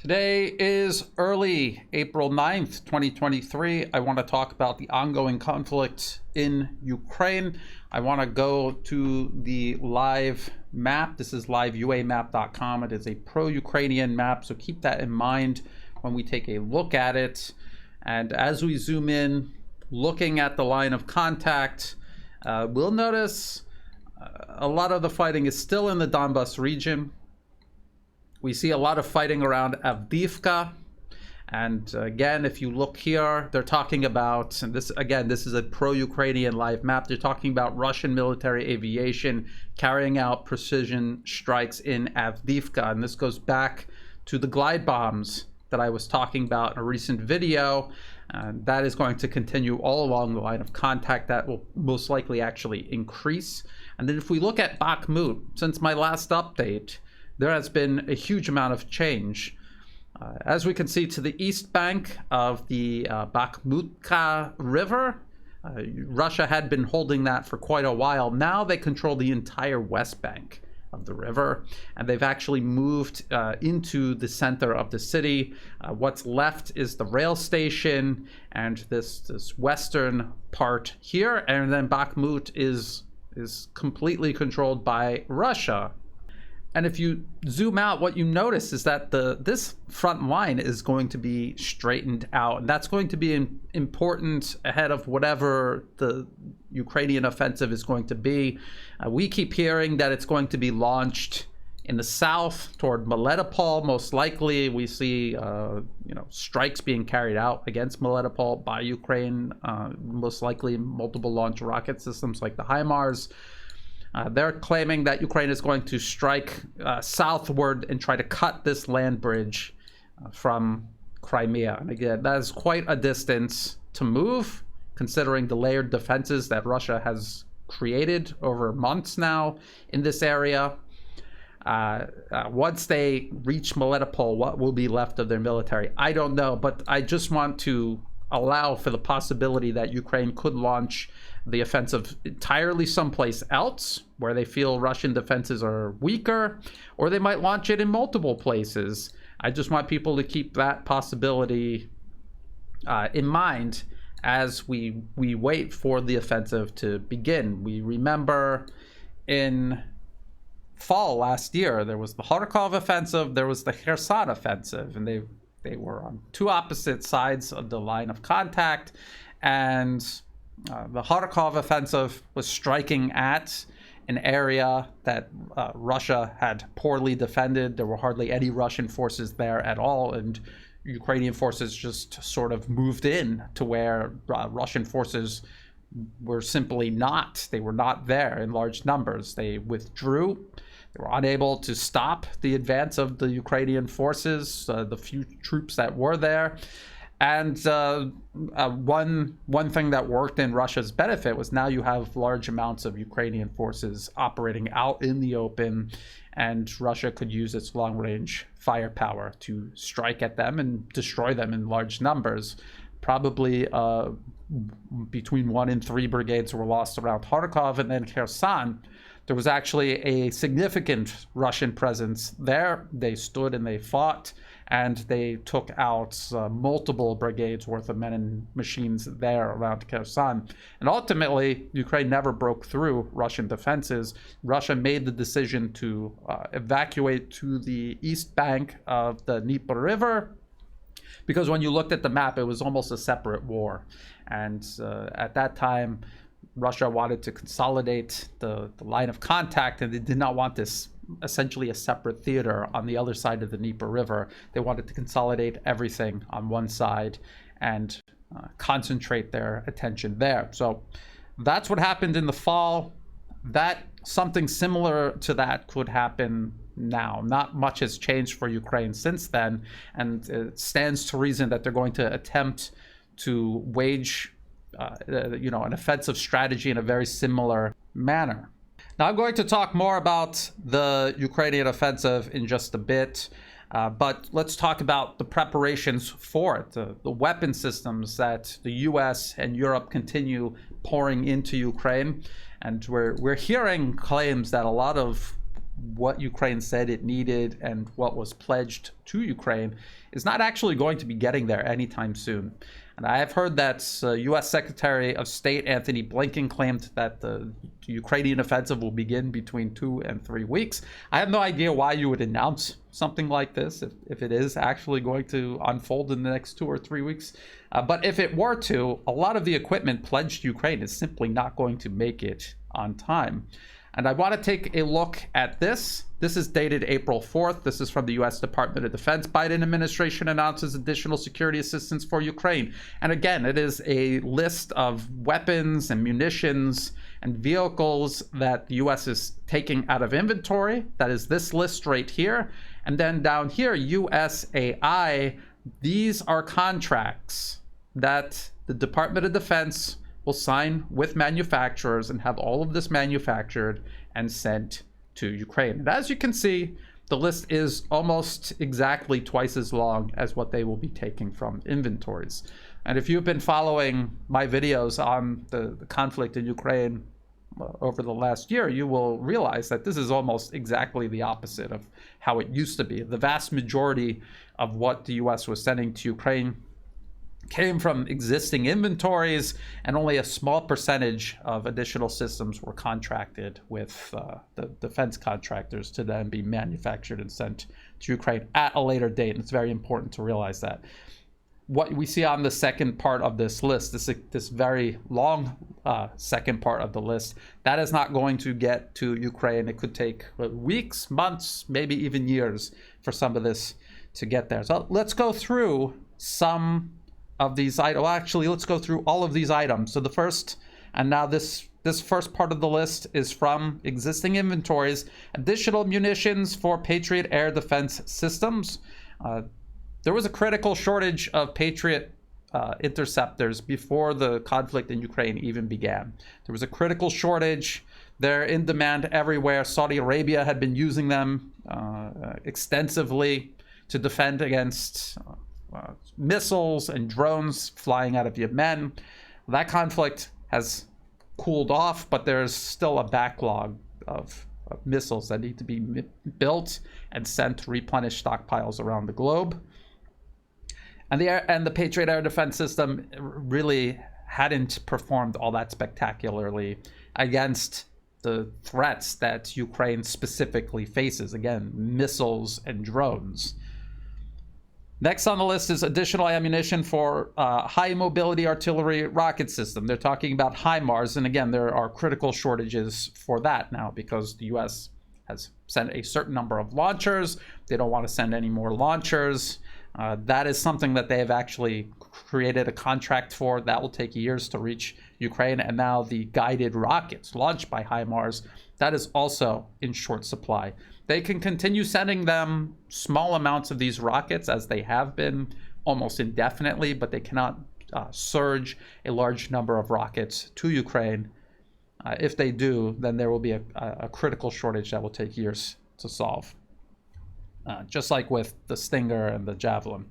Today is early April 9th, 2023. I want to talk about the ongoing conflict in Ukraine. I want to go to the live map. This is liveuamap.com. It is a pro-Ukrainian map, so keep that in mind when we take a look at it. And as we zoom in, looking at the line of contact, we'll notice a lot of the fighting is still in the Donbas region. We see a lot of fighting around Avdiivka. And again, if you look here, they're talking about, and this is a pro-Ukrainian live map. They're talking about Russian military aviation carrying out precision strikes in Avdiivka. And this goes back to the glide bombs that I was talking about in a recent video. That is going to continue all along the line of contact. That will most likely actually increase. And then if we look at Bakhmut, since my last update, there has been a huge amount of change. As we can see to the east bank of the Bakhmutka River, Russia had been holding that for quite a while. Now they control the entire west bank of the river, and they've actually moved into the center of the city. What's left is the rail station and this western part here, and then Bakhmut is completely controlled by Russia. And if you zoom out, what you notice is that this front line is going to be straightened out. And that's going to be important ahead of whatever the Ukrainian offensive is going to be. We keep hearing that it's going to be launched in the south toward Melitopol. Most likely we see strikes being carried out against Melitopol by Ukraine, most likely multiple launch rocket systems like the HIMARS. They're claiming that Ukraine is going to strike southward and try to cut this land bridge from Crimea. And again, that is quite a distance to move, considering the layered defenses that Russia has created over months now in this area. Once they reach Melitopol, what will be left of their military? I don't know, but I just want to allow for the possibility that Ukraine could launch the offensive entirely someplace else where they feel Russian defenses are weaker, or they might launch it in multiple places. I just want people to keep that possibility in mind as we wait for the offensive to begin. We remember in fall last year, there was the Kharkov offensive, there was the Kherson offensive, and they were on two opposite sides of the line of contact, and the Kharkov offensive was striking at an area that Russia had poorly defended. There were hardly any Russian forces there at all, and Ukrainian forces just sort of moved in to where Russian forces were simply not. They were not there in large numbers. They withdrew. They were unable to stop the advance of the Ukrainian forces, the few troops that were there. And one thing that worked in Russia's benefit was now you have large amounts of Ukrainian forces operating out in the open, and Russia could use its long-range firepower to strike at them and destroy them in large numbers. Probably between 1 and 3 brigades were lost around Kharkov, and then Kherson. There was actually a significant Russian presence there. They stood and they fought, and they took out multiple brigades worth of men and machines there around Kherson. And ultimately, Ukraine never broke through Russian defenses. Russia made the decision to evacuate to the east bank of the Dnieper River, because when you looked at the map, it was almost a separate war. And at that time, Russia wanted to consolidate the line of contact, and they did not want this essentially a separate theater on the other side of the Dnieper River. They wanted to consolidate everything on one side and concentrate their attention there. So that's what happened in the fall. That something similar to that could happen now. Not much has changed for Ukraine since then, and it stands to reason that they're going to attempt to wage an offensive strategy in a very similar manner. Now, I'm going to talk more about the Ukrainian offensive in just a bit, but let's talk about the preparations for it, the weapon systems that the US and Europe continue pouring into Ukraine. And we're hearing claims that a lot of what Ukraine said it needed and what was pledged to Ukraine is not actually going to be getting there anytime soon. And I have heard that U.S. Secretary of State Antony Blinken claimed that the Ukrainian offensive will begin between 2 and 3 weeks. I have no idea why you would announce something like this if it is actually going to unfold in the next 2 or 3 weeks. But if it were to, a lot of the equipment pledged to Ukraine is simply not going to make it on time. And I want to take a look at this. This is dated April 4th. This is from the U.S. Department of Defense. Biden administration announces additional security assistance for Ukraine. And again, it is a list of weapons and munitions and vehicles that the U.S. is taking out of inventory. That is this list right here. And then down here, USAI, these are contracts that the Department of Defense will sign with manufacturers and have all of this manufactured and sent to Ukraine. And as you can see, the list is almost exactly twice as long as what they will be taking from inventories. And if you've been following my videos on the conflict in Ukraine over the last year, you will realize that this is almost exactly the opposite of how it used to be. The vast majority of what the US was sending to Ukraine came from existing inventories, and only a small percentage of additional systems were contracted with the defense contractors to then be manufactured and sent to Ukraine at a later date. And it's very important to realize that. What we see on the second part of this list, this very long second part of the list, that is not going to get to Ukraine. It could take weeks, months, maybe even years for some of this to get there. So let's go through some of these items. Well, actually, let's go through all of these items. So the first, and now this first part of the list is from existing inventories. Additional munitions for Patriot air defense systems. There was a critical shortage of Patriot interceptors before the conflict in Ukraine even began. There was a critical shortage. They're in demand everywhere. Saudi Arabia had been using them extensively to defend against missiles and drones flying out of Yemen. That conflict has cooled off, but there's still a backlog of missiles that need to be built and sent to replenish stockpiles around the globe. And the Patriot air defense system really hadn't performed all that spectacularly against the threats that Ukraine specifically faces. Again, missiles and drones. Next on the list is additional ammunition for high mobility artillery rocket system. They're talking about HIMARS, and again, there are critical shortages for that now because the U.S. has sent a certain number of launchers. They don't want to send any more launchers. That is something that they have actually created a contract for. That will take years to reach Ukraine. And now the guided rockets launched by HIMARS, that is also in short supply. They can continue sending them small amounts of these rockets as they have been almost indefinitely, but they cannot surge a large number of rockets to Ukraine. If they do, then there will be a critical shortage that will take years to solve. Just like with the Stinger and the Javelin.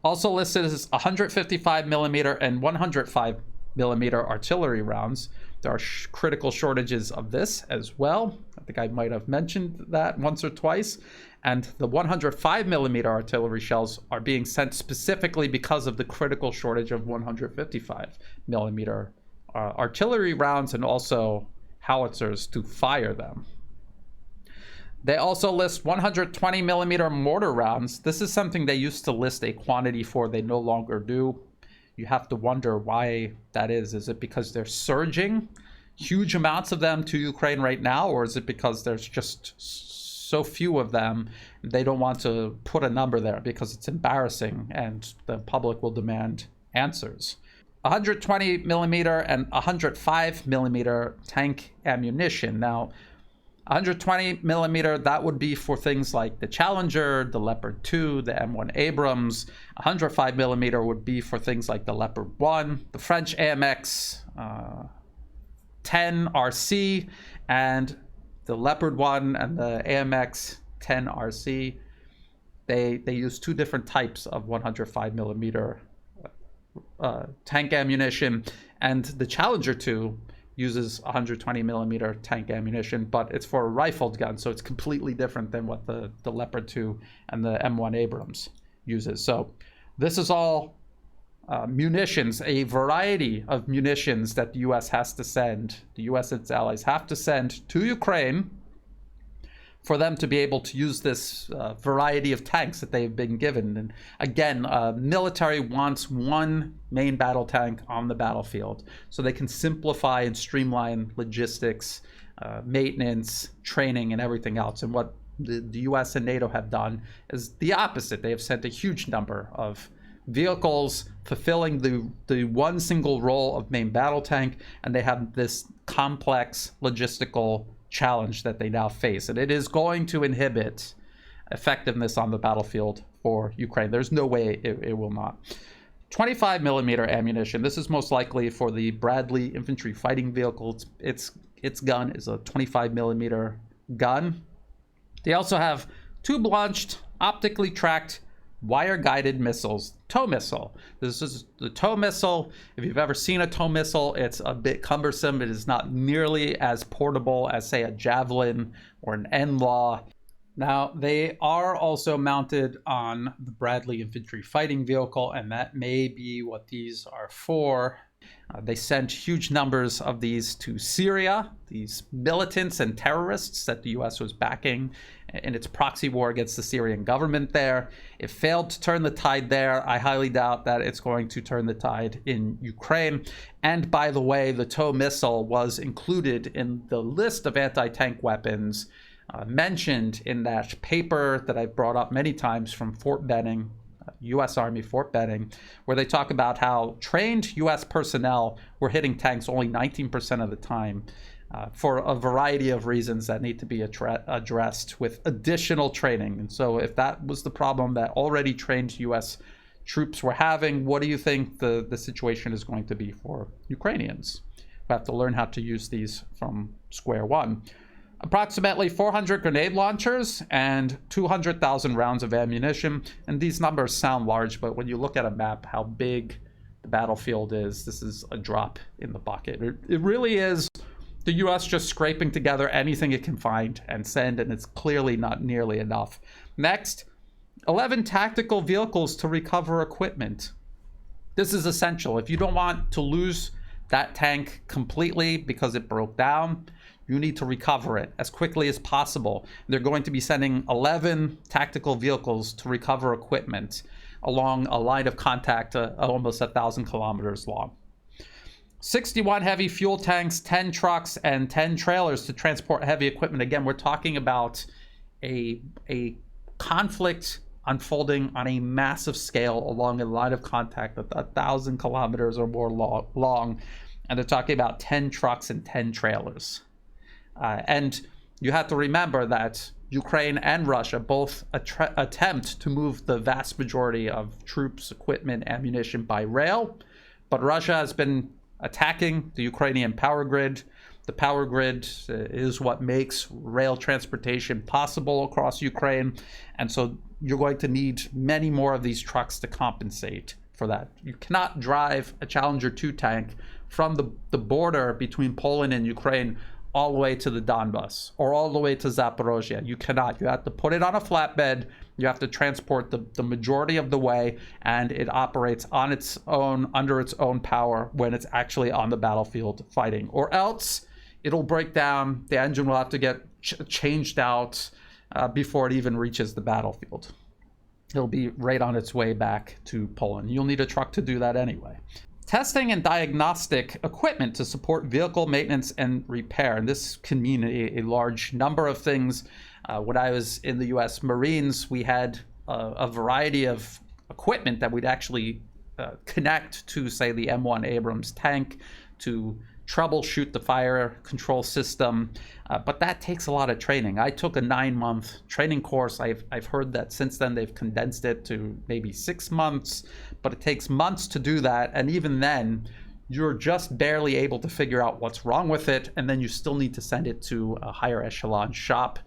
Also listed is 155 millimeter and 105 millimeter artillery rounds. There are critical shortages of this as well. I think I might have mentioned that once or twice. And the 105 millimeter artillery shells are being sent specifically because of the critical shortage of 155 millimeter artillery rounds and also howitzers to fire them. They also list 120 millimeter mortar rounds. This is something they used to list a quantity for. They no longer do. You have to wonder why that is. Is it because they're surging huge amounts of them to Ukraine right now, or is it because there's just so few of them they don't want to put a number there because it's embarrassing and the public will demand answers? 120 millimeter and 105 millimeter tank ammunition. Now, 120 millimeter, that would be for things like the Challenger, the Leopard 2, the M1 Abrams. 105 millimeter would be for things like the Leopard 1, the French AMX 10 RC, and the Leopard 1 and the AMX 10 RC. They use two different types of 105 millimeter tank ammunition, and the Challenger 2 uses 120 millimeter tank ammunition, but it's for a rifled gun, so it's completely different than what the Leopard 2 and the M1 Abrams uses. So this is all munitions, a variety of munitions that the U.S. has to send, the U.S. and its allies have to send to Ukraine for them to be able to use this variety of tanks that they've been given. And again, military wants one main battle tank on the battlefield so they can simplify and streamline logistics, maintenance, training, and everything else. And what the U.S. and NATO have done is the opposite. They have sent a huge number of vehicles fulfilling the one single role of main battle tank, and they have this complex logistical challenge that they now face, and it is going to inhibit effectiveness on the battlefield for Ukraine. There's no way it will not. 25 millimeter ammunition. This is most likely for the Bradley infantry fighting vehicle. Its gun is a 25 millimeter gun. They also have two launched, optically tracked, wire-guided missiles. TOW missile. This is the TOW missile. If you've ever seen a TOW missile, it's a bit cumbersome. It is not nearly as portable as, say, a Javelin or an NLAW. Now, they are also mounted on the Bradley infantry fighting vehicle, and that may be what these are for. They sent huge numbers of these to Syria, these militants and terrorists that the U.S. was backing in its proxy war against the Syrian government there. It failed to turn the tide there. I highly doubt that it's going to turn the tide in Ukraine. And by the way, the TOW missile was included in the list of anti-tank weapons mentioned in that paper that I've brought up many times from Fort Benning, U.S. Army Fort Benning, where they talk about how trained U.S. personnel were hitting tanks only 19% of the time for a variety of reasons that need to be addressed with additional training. And so if that was the problem that already trained U.S. troops were having, what do you think the situation is going to be for Ukrainians who have to learn how to use these from square one? Approximately 400 grenade launchers and 200,000 rounds of ammunition. And these numbers sound large, but when you look at a map, how big the battlefield is, this is a drop in the bucket. It really is the U.S. just scraping together anything it can find and send, and it's clearly not nearly enough. Next, 11 tactical vehicles to recover equipment. This is essential. If you don't want to lose that tank completely because it broke down, you need to recover it as quickly as possible. They're going to be sending 11 tactical vehicles to recover equipment along a line of contact almost 1,000 kilometers long. 61 heavy fuel tanks, 10 trucks, and 10 trailers to transport heavy equipment. Again, we're talking about a conflict unfolding on a massive scale along a line of contact that's 1,000 kilometers or more long. And they're talking about 10 trucks and 10 trailers. And you have to remember that Ukraine and Russia both attempt to move the vast majority of troops, equipment, ammunition by rail. But Russia has been attacking the Ukrainian power grid. The power grid is what makes rail transportation possible across Ukraine. And so you're going to need many more of these trucks to compensate for that. You cannot drive a Challenger 2 tank from the border between Poland and Ukraine all the way to the Donbas or all the way to Zaporozhye. You cannot. You have to put it on a flatbed. You have to transport the majority of the way, and it operates on its own, under its own power when it's actually on the battlefield fighting. Or else it'll break down. The engine will have to get changed out before it even reaches the battlefield. It'll be right on its way back to Poland. You'll need a truck to do that anyway. Testing and diagnostic equipment to support vehicle maintenance and repair. And this can mean a large number of things. When I was in the U.S. Marines, we had a variety of equipment that we'd actually connect to, say, the M1 Abrams tank to troubleshoot the fire control system. But that takes a lot of training. I took a 9-month training course. I've heard that since then they've condensed it to maybe 6 months, but it takes months to do that. And even then, you're just barely able to figure out what's wrong with it. And then you still need to send it to a higher echelon shop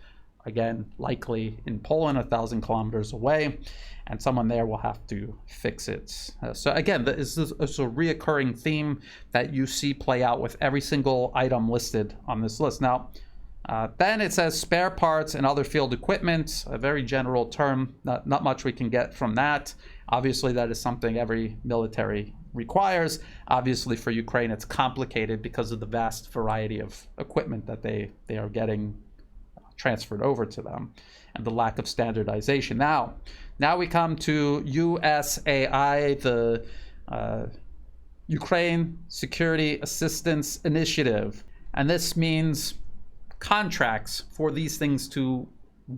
again, likely in Poland, 1,000 kilometers away, and someone there will have to fix it. So again, this is a reoccurring theme that you see play out with every single item listed on this list. Now, then it says spare parts and other field equipment, a very general term, not much we can get from that. Obviously, that is something every military requires. Obviously, for Ukraine, it's complicated because of the vast variety of equipment that they are getting transferred over to them and the lack of standardization. Now we come to USAI, the Ukraine Security Assistance Initiative. And this means contracts for these things to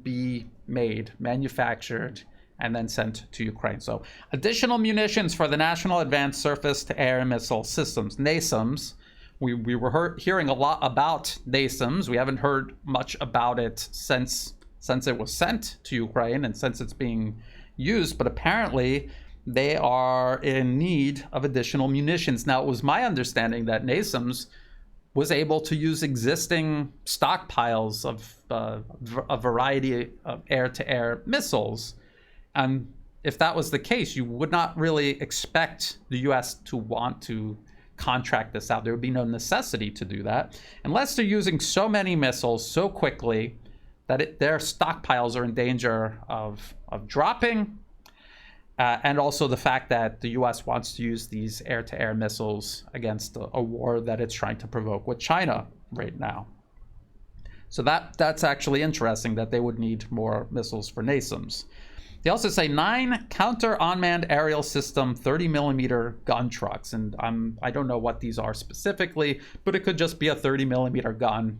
be made, manufactured, and then sent to Ukraine. So additional munitions for the National Advanced Surface-to-Air Missile Systems, NASAMS. We were hearing a lot about NASAMS. We haven't heard much about it since it was sent to Ukraine and since it's being used, but apparently they are in need of additional munitions. Now, it was my understanding that NASAMS was able to use existing stockpiles of a variety of air-to-air missiles. And if that was the case, you would not really expect the US to want to contract this out. There would be no necessity to do that unless they're using so many missiles so quickly that their stockpiles are in danger of dropping. And also the fact that the US wants to use these air-to-air missiles against a war that it's trying to provoke with China right now. So that's actually interesting that they would need more missiles for NASAMS. They also say 9 counter unmanned aerial system 30mm gun trucks. And I don't know what these are specifically, but it could just be a 30mm gun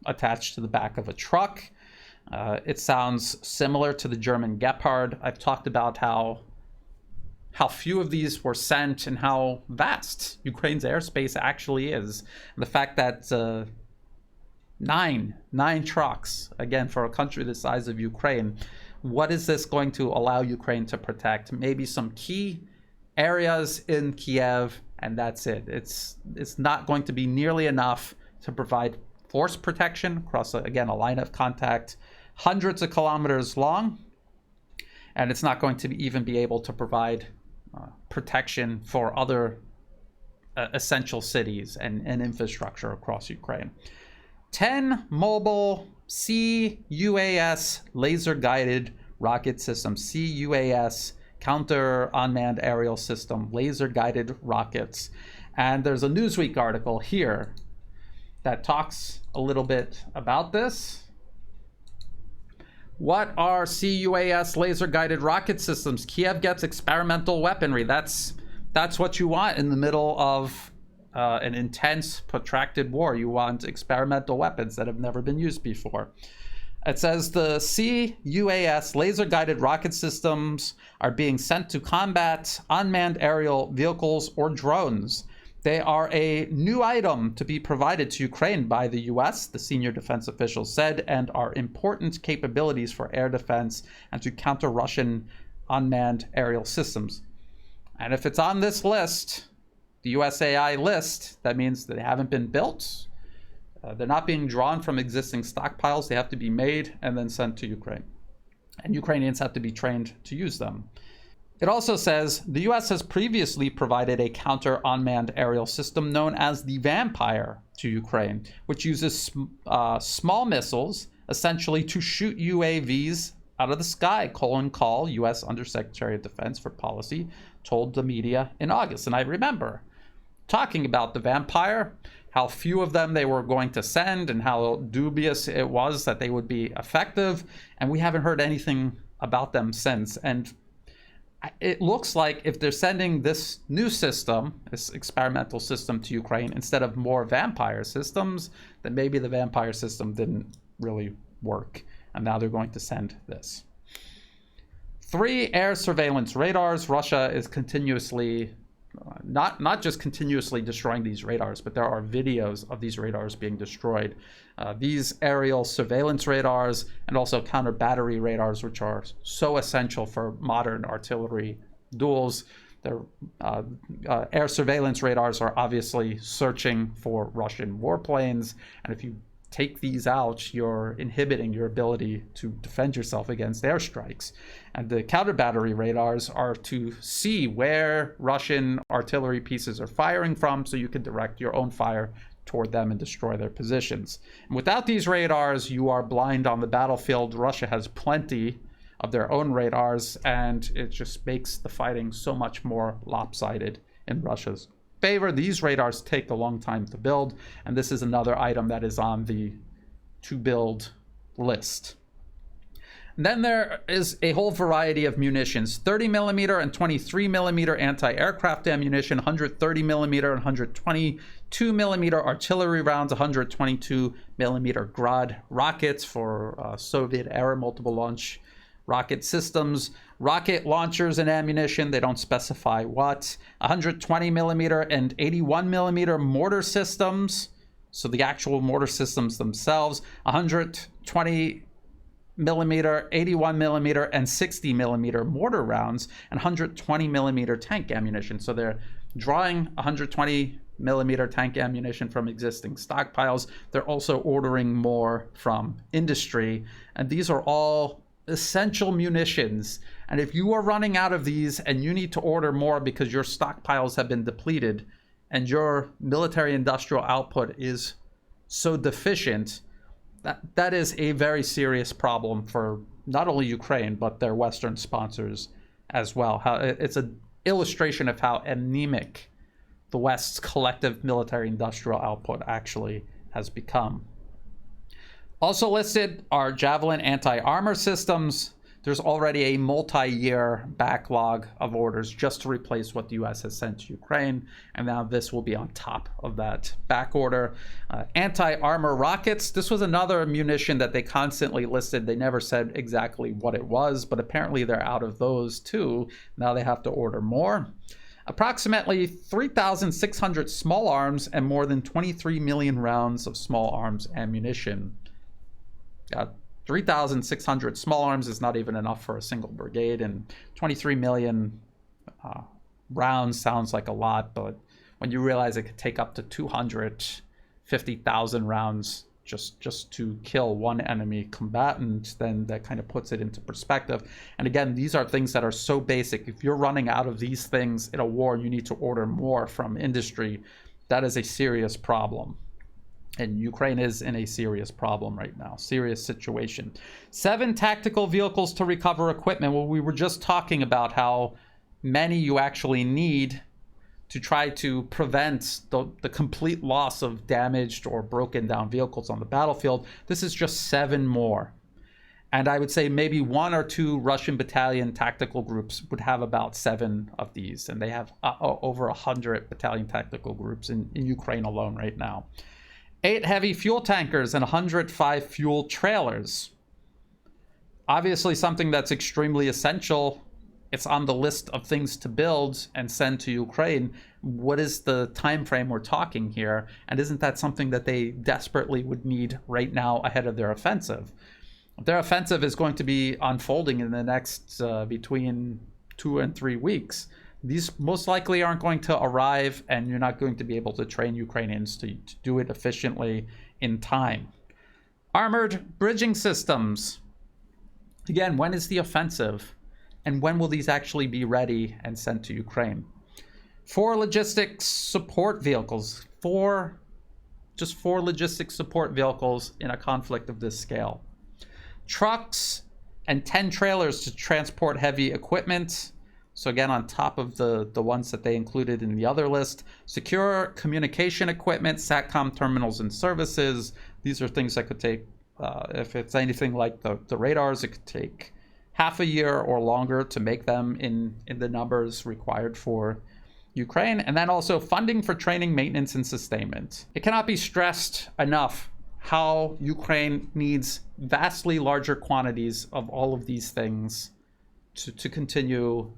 attached to the back of a truck. It sounds similar to the German Gepard. I've talked about how few of these were sent and how vast Ukraine's airspace actually is. And the fact that nine trucks, again, for a country the size of Ukraine, what is this going to allow Ukraine to protect? Maybe some key areas in Kiev, and that's it. It's not going to be nearly enough to provide force protection across, again, a line of contact hundreds of kilometers long, and it's not going to even be able to provide protection for other essential cities and infrastructure across Ukraine. 10 mobile CUAS laser-guided rocket system, CUAS, counter unmanned aerial system, laser-guided rockets. And there's a Newsweek article here that talks a little bit about this. What are CUAS laser-guided rocket systems? Kiev gets experimental weaponry. That's what you want in the middle of an intense, protracted war. You want experimental weapons that have never been used before. It says the CUAS laser-guided rocket systems are being sent to combat unmanned aerial vehicles or drones. They are a new item to be provided to Ukraine by the US, the senior defense official said, and are important capabilities for air defense and to counter Russian unmanned aerial systems. And if it's on this list, the USAI list, that means they haven't been built. They're not being drawn from existing stockpiles. They have to be made and then sent to Ukraine. And Ukrainians have to be trained to use them. It also says the US has previously provided a counter unmanned aerial system known as the Vampire to Ukraine, which uses small missiles essentially to shoot UAVs out of the sky, Colin Kahl, US Undersecretary of Defense for Policy, told the media in August. And I remember talking about the Vampire, how few of them they were going to send and how dubious it was that they would be effective. And we haven't heard anything about them since. And it looks like if they're sending this new system, this experimental system to Ukraine instead of more Vampire systems, then maybe the Vampire system didn't really work. And now they're going to send this. 3 air surveillance radars. Russia is continuously, not just continuously destroying these radars, but there are videos of these radars being destroyed. These aerial surveillance radars and also counter battery radars, which are so essential for modern artillery duels. Their air surveillance radars are obviously searching for Russian warplanes. And if you take these out, you're inhibiting your ability to defend yourself against airstrikes. And the counter battery radars are to see where Russian artillery pieces are firing from, so you can direct your own fire toward them and destroy their positions. And without these radars, you are blind on the battlefield. Russia has plenty of their own radars, and it just makes the fighting so much more lopsided in Russia's favor. These radars take a long time to build, and this is another item that is on the to build list. And then there is a whole variety of munitions: 30 millimeter and 23 millimeter anti-aircraft ammunition, 130 millimeter and 122 millimeter artillery rounds, 122 millimeter Grad rockets for Soviet era multiple launch rocket systems, rocket launchers and ammunition, they don't specify what, 120 millimeter and 81 millimeter mortar systems, so the actual mortar systems themselves, 120 millimeter, 81 millimeter, and 60 millimeter mortar rounds, and 120 millimeter tank ammunition. So they're drawing 120 millimeter tank ammunition from existing stockpiles. They're also ordering more from industry, and these are all essential munitions. And if you are running out of these and you need to order more because your stockpiles have been depleted and your military industrial output is so deficient, that is a very serious problem for not only Ukraine but their Western sponsors as well. It's an illustration of how anemic the West's collective military industrial output actually has become. Also listed are Javelin anti-armor systems. There's already a multi-year backlog of orders just to replace what the US has sent to Ukraine, and now this will be on top of that back order. Anti-armor rockets, this was another munition that they constantly listed. They never said exactly what it was, but apparently they're out of those too. Now they have to order more. Approximately 3,600 small arms and more than 23 million rounds of small arms ammunition. 3,600 small arms is not even enough for a single brigade, and 23 million rounds sounds like a lot, but when you realize it could take up to 250,000 rounds just to kill one enemy combatant, then that kind of puts it into perspective. And again, these are things that are so basic. If you're running out of these things in a war, you need to order more from industry. That is a serious problem. And Ukraine is in a serious problem right now, serious situation. 7 tactical vehicles to recover equipment. Well, we were just talking about how many you actually need to try to prevent the complete loss of damaged or broken down vehicles on the battlefield. This is just 7 more. And I would say maybe 1 or 2 Russian battalion tactical groups would have about 7 of these. And they have over 100 battalion tactical groups in Ukraine alone right now. 8 heavy fuel tankers and 105 fuel trailers. Obviously something that's extremely essential. It's on the list of things to build and send to Ukraine. What is the time frame we're talking here? And isn't that something that they desperately would need right now ahead of their offensive? Their offensive is going to be unfolding in the next between 2 and 3 weeks. These most likely aren't going to arrive, and you're not going to be able to train Ukrainians to do it efficiently in time. Armored bridging systems. Again, when is the offensive? And when will these actually be ready and sent to Ukraine? 4 logistics support vehicles. 4 logistics support vehicles in a conflict of this scale. Trucks and 10 trailers to transport heavy equipment. So again, on top of the ones that they included in the other list. Secure communication equipment, SATCOM terminals and services. These are things that could take, if it's anything like the radars, it could take half a year or longer to make them in the numbers required for Ukraine. And then also funding for training, maintenance, and sustainment. It cannot be stressed enough how Ukraine needs vastly larger quantities of all of these things to continue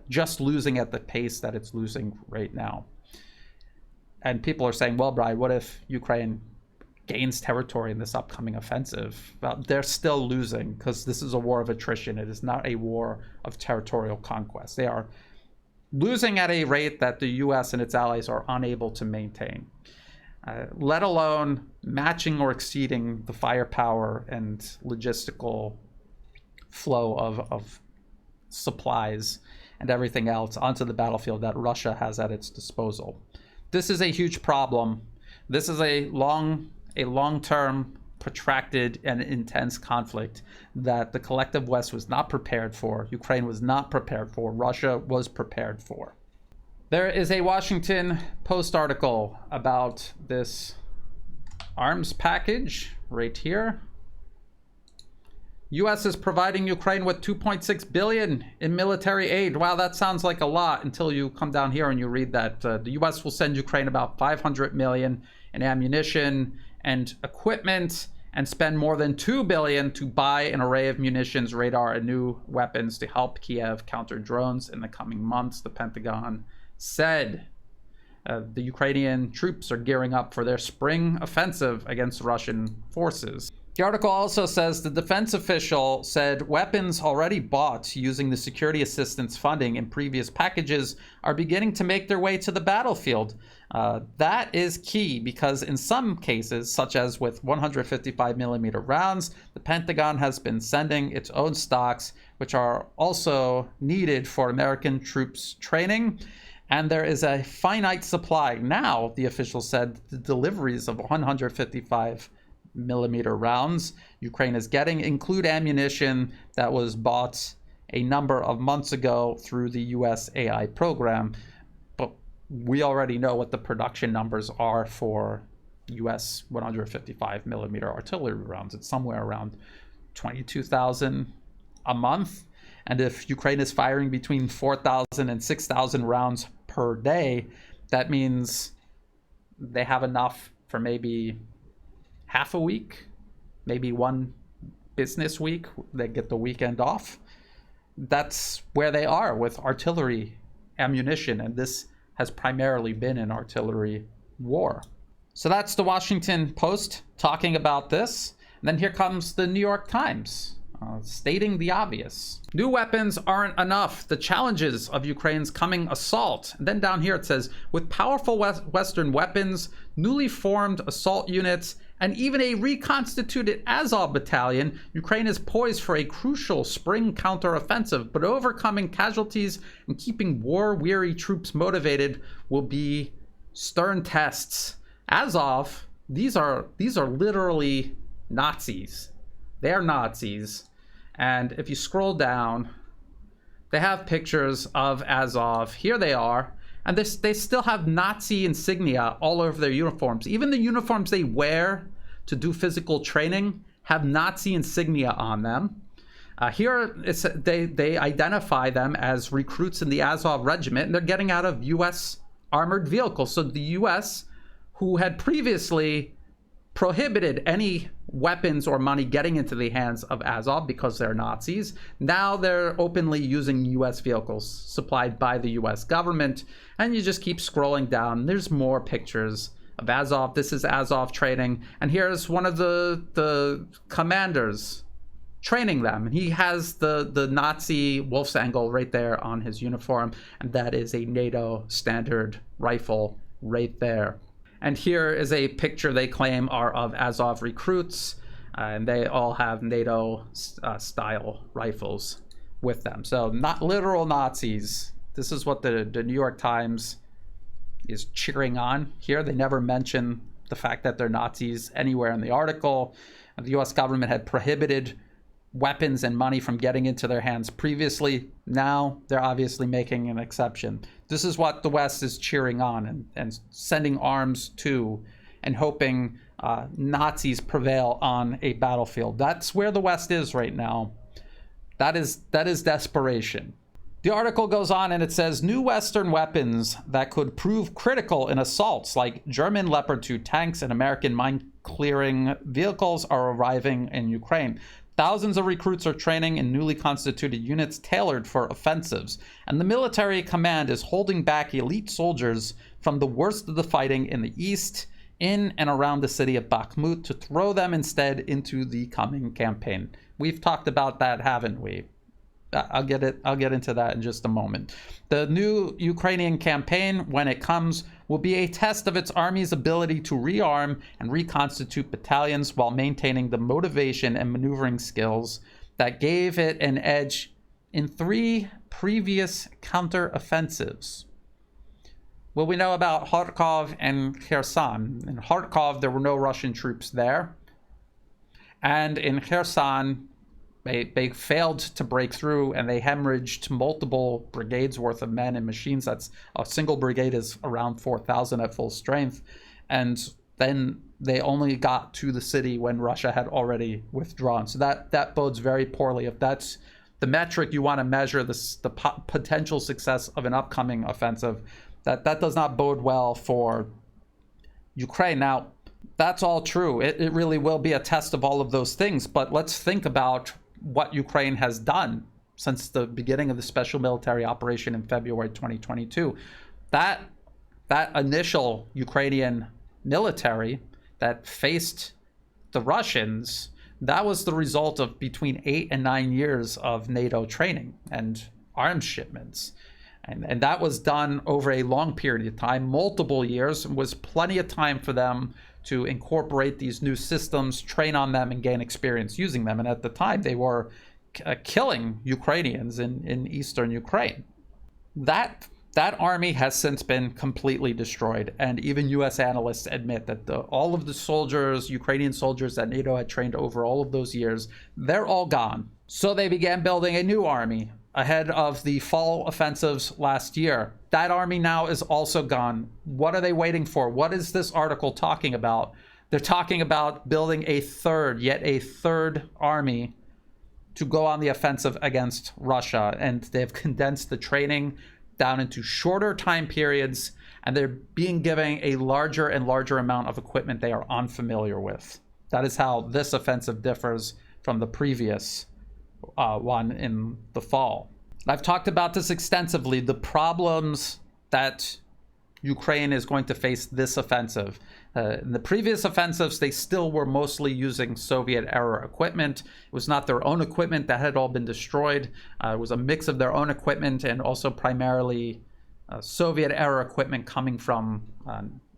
just losing at the pace that it's losing right now. And people are saying, well, Brian, what if Ukraine gains territory in this upcoming offensive? Well, they're still losing because this is a war of attrition. It is not a war of territorial conquest. They are losing at a rate that the US and its allies are unable to maintain. let alone matching or exceeding the firepower and logistical flow of supplies and everything else onto the battlefield that Russia has at its disposal. This is a huge problem. This is a long-term, protracted, and intense conflict that the collective West was not prepared for, Ukraine was not prepared for, Russia was prepared for. There is a Washington Post article about this arms package right here. U.S. is providing Ukraine with $2.6 billion in military aid. Wow, that sounds like a lot until you come down here and you read that the U.S. will send Ukraine about $500 million in ammunition and equipment and spend more than $2 billion to buy an array of munitions, radar, and new weapons to help Kiev counter drones in the coming months, the Pentagon said. The Ukrainian troops are gearing up for their spring offensive against Russian forces. The article also says the defense official said weapons already bought using the security assistance funding in previous packages are beginning to make their way to the battlefield. That is key because in some cases, such as with 155mm rounds, the Pentagon has been sending its own stocks, which are also needed for American troops training. And there is a finite supply. Now, the official said, the deliveries of 155mm rounds Ukraine is getting include ammunition that was bought a number of months ago through the USAI program. But we already know what the production numbers are for US 155mm artillery rounds. It's somewhere around 22,000 a month. And if Ukraine is firing between 4,000 and 6,000 rounds per day, that means they have enough for maybe half a week, maybe one business week. They get the weekend off. That's where they are with artillery ammunition, and this has primarily been an artillery war. So that's the Washington Post talking about this. And then here comes the New York Times. Stating the obvious. New weapons aren't enough. The challenges of Ukraine's coming assault. And then down here it says, with powerful Western weapons, newly formed assault units, and even a reconstituted Azov battalion, Ukraine is poised for a crucial spring counteroffensive, but overcoming casualties and keeping war-weary troops motivated will be stern tests. Azov, these are literally Nazis. They are Nazis. And if you scroll down, they have pictures of Azov. Here they are. And they still have Nazi insignia all over their uniforms. Even the uniforms they wear to do physical training have Nazi insignia on them. Here, they identify them as recruits in the Azov regiment, and they're getting out of U.S. armored vehicles. So the U.S., who had previously prohibited any weapons or money getting into the hands of Azov because they're Nazis, now they're openly using U.S. vehicles supplied by the U.S. government. And you just keep scrolling down. There's more pictures of Azov. This is Azov training. And here's one of the commanders training them. He has the Nazi wolf's angle right there on his uniform. And that is a NATO standard rifle right there. And here is a picture they claim are of Azov recruits, and they all have NATO style rifles with them. So not literal Nazis. This is what the New York Times is cheering on here. They never mention the fact that they're Nazis anywhere in the article. The US government had prohibited weapons and money from getting into their hands previously. Now they're obviously making an exception. This is what the West is cheering on and sending arms to and hoping Nazis prevail on a battlefield. That's where the West is right now. That is desperation. The article goes on and it says new Western weapons that could prove critical in assaults like German Leopard 2 tanks and American mine-clearing vehicles are arriving in Ukraine. Thousands of recruits are training in newly constituted units tailored for offensives, and the military command is holding back elite soldiers from the worst of the fighting in the east, in and around the city of Bakhmut, to throw them instead into the coming campaign. We've talked about that, haven't we? I'll get into that in just a moment. The new Ukrainian campaign, when it comes, will be a test of its army's ability to rearm and reconstitute battalions while maintaining the motivation and maneuvering skills that gave it an edge in 3 previous counteroffensives. Well, we know about Kharkov and Kherson. In Kharkov, there were no Russian troops there. And in Kherson, they failed to break through, and they hemorrhaged multiple brigades worth of men and machines. That's a single brigade is around 4,000 at full strength. And then they only got to the city when Russia had already withdrawn. So that bodes very poorly. If that's the metric you want to measure the potential success of an upcoming offensive, that does not bode well for Ukraine. Now, that's all true. It really will be a test of all of those things. But let's think about what Ukraine has done since the beginning of the special military operation in February 2022. That initial Ukrainian military that faced the Russians, that was the result of between 8 and 9 years of NATO training and arms shipments. And that was done over a long period of time, multiple years, and was plenty of time for them to incorporate these new systems, train on them, and gain experience using them. And at the time, they were killing Ukrainians in eastern Ukraine. That army has since been completely destroyed. And even U.S. analysts admit that all of the soldiers, Ukrainian soldiers that NATO had trained over all of those years, they're all gone. So they began building a new army ahead of the fall offensives last year. That army now is also gone. What are they waiting for? What is this article talking about? They're talking about building yet a third army to go on the offensive against Russia. And they've condensed the training down into shorter time periods, and they're being given a larger and larger amount of equipment they are unfamiliar with. That is how this offensive differs from the previous one in the fall. I've talked about this extensively, the problems that Ukraine is going to face this offensive. In the previous offensives, they still were mostly using Soviet-era equipment. It was not their own equipment that had all been destroyed. It was a mix of their own equipment and also primarily Soviet-era equipment coming from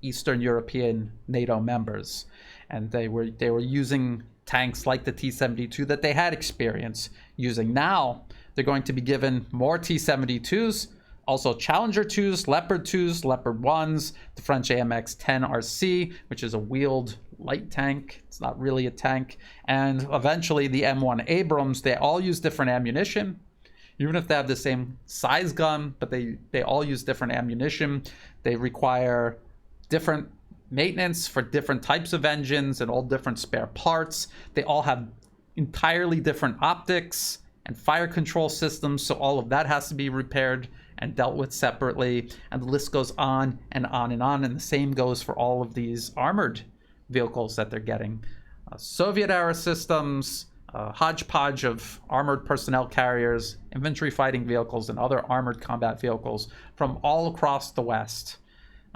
Eastern European NATO members. And they were using tanks like the T-72 that they had experience using. Now, they're going to be given more T-72s, also Challenger 2s, Leopard 2s, Leopard 1s, the French AMX-10 RC, which is a wheeled light tank. It's not really a tank. And eventually the M1 Abrams. They all use different ammunition, even if they have the same size gun, but they all use different ammunition. They require different maintenance for different types of engines and all different spare parts. They all have entirely different optics and fire control systems, so all of that has to be repaired and dealt with separately, and the list goes on and on and on, and the same goes for all of these armored vehicles that they're getting. Soviet-era systems, hodgepodge of armored personnel carriers, infantry fighting vehicles, and other armored combat vehicles from all across the West.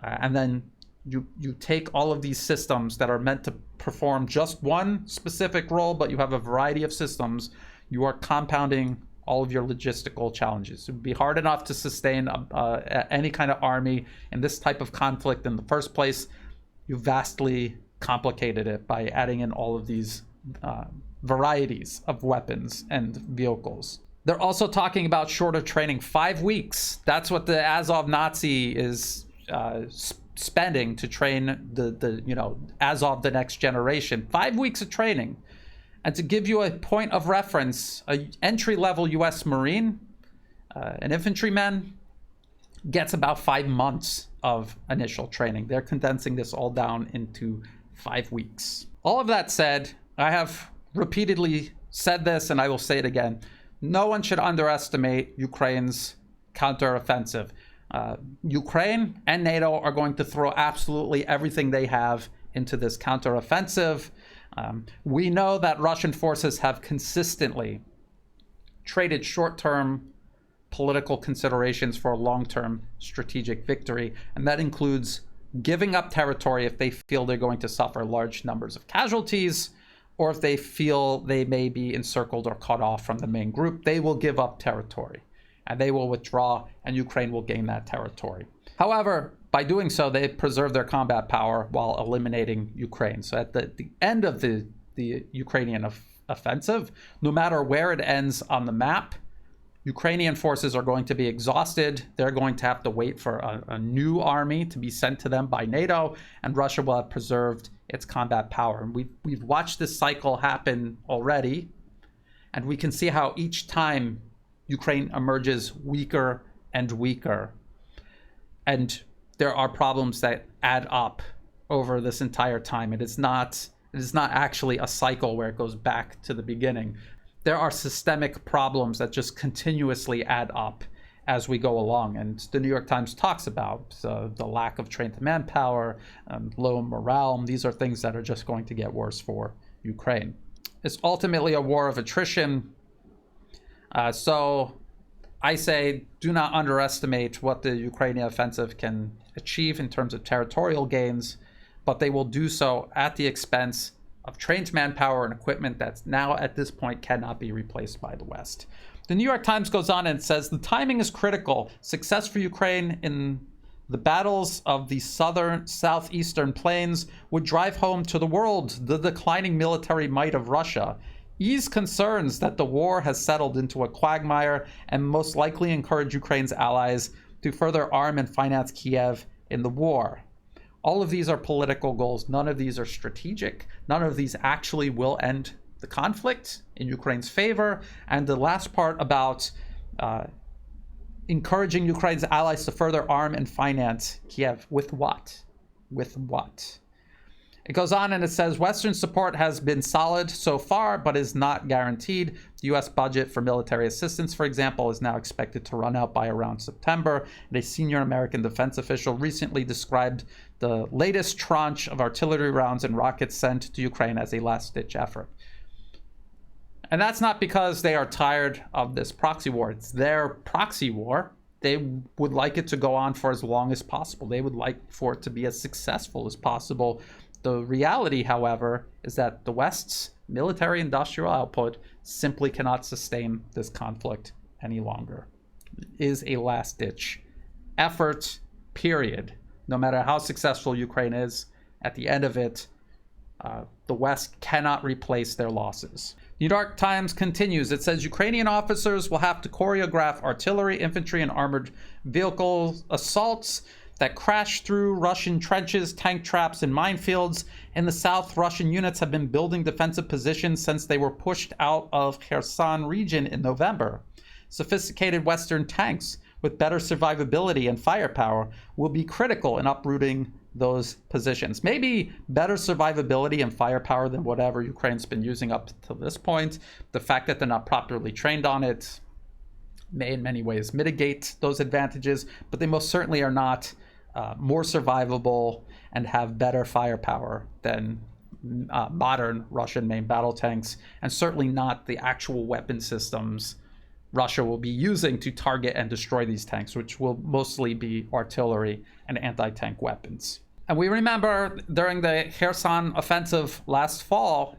And then you take all of these systems that are meant to perform just one specific role, but you have a variety of systems. You are compounding all of your logistical challenges. It would be hard enough to sustain any kind of army in this type of conflict in the first place. You vastly complicated it by adding in all of these varieties of weapons and vehicles. They're also talking about shorter training, 5 weeks. That's what the Azov Nazi is spending to train the Azov, the next generation. 5 weeks of training. And to give you a point of reference, an entry-level U.S. Marine, an infantryman, gets about 5 months of initial training. They're condensing this all down into 5 weeks. All of that said, I have repeatedly said this, and I will say it again. No one should underestimate Ukraine's counteroffensive. Ukraine and NATO are going to throw absolutely everything they have into this counteroffensive. We know that Russian forces have consistently traded short-term political considerations for long-term strategic victory, and that includes giving up territory if they feel they're going to suffer large numbers of casualties, or if they feel they may be encircled or cut off from the main group, they will give up territory and they will withdraw, and Ukraine will gain that territory. However, by doing so, they preserve their combat power while eliminating Ukraine. So at the end of the Ukrainian offensive, no matter where it ends on the map, Ukrainian forces are going to be exhausted. They're going to have to wait for a new army to be sent to them by NATO, and Russia will have preserved its combat power. And we've watched this cycle happen already, and we can see how each time Ukraine emerges weaker and weaker. And there are problems that add up over this entire time. It is not actually a cycle where it goes back to the beginning. There are systemic problems that just continuously add up as we go along. And the New York Times talks about the lack of trained manpower, low morale. These are things that are just going to get worse for Ukraine. It's ultimately a war of attrition. So I say do not underestimate what the Ukrainian offensive can achieve in terms of territorial gains, but they will do so at the expense of trained manpower and equipment that's now at this point cannot be replaced by the West. The New York Times goes on and says the timing is critical. Success for Ukraine in the battles of the southeastern plains would drive home to the world the declining military might of Russia, ease concerns that the war has settled into a quagmire, and most likely encourage Ukraine's allies to further arm and finance Kiev in the war. All of these are political goals. None of these are strategic. None of these actually will end the conflict in Ukraine's favor. And the last part about encouraging Ukraine's allies to further arm and finance Kiev. With what? With what? It goes on and it says, Western support has been solid so far, but is not guaranteed. The U.S. budget for military assistance, for example, is now expected to run out by around September. And a senior American defense official recently described the latest tranche of artillery rounds and rockets sent to Ukraine as a last-ditch effort. And that's not because they are tired of this proxy war. It's their proxy war. They would like it to go on for as long as possible. They would like for it to be as successful as possible. The reality, however, is that the West's military industrial output simply cannot sustain this conflict any longer. It is a last-ditch effort, period. No matter how successful Ukraine is, at the end of it, the West cannot replace their losses. New York Times continues. It says Ukrainian officers will have to choreograph artillery, infantry, and armored vehicle assaults that crash through Russian trenches, tank traps, and minefields. In the south, Russian units have been building defensive positions since they were pushed out of Kherson region in November. Sophisticated Western tanks with better survivability and firepower will be critical in uprooting those positions. Maybe better survivability and firepower than whatever Ukraine's been using up to this point. The fact that they're not properly trained on it may in many ways mitigate those advantages, but they most certainly are not more survivable and have better firepower than modern Russian main battle tanks, and certainly not the actual weapon systems Russia will be using to target and destroy these tanks, which will mostly be artillery and anti-tank weapons. And we remember during the Kherson offensive last fall,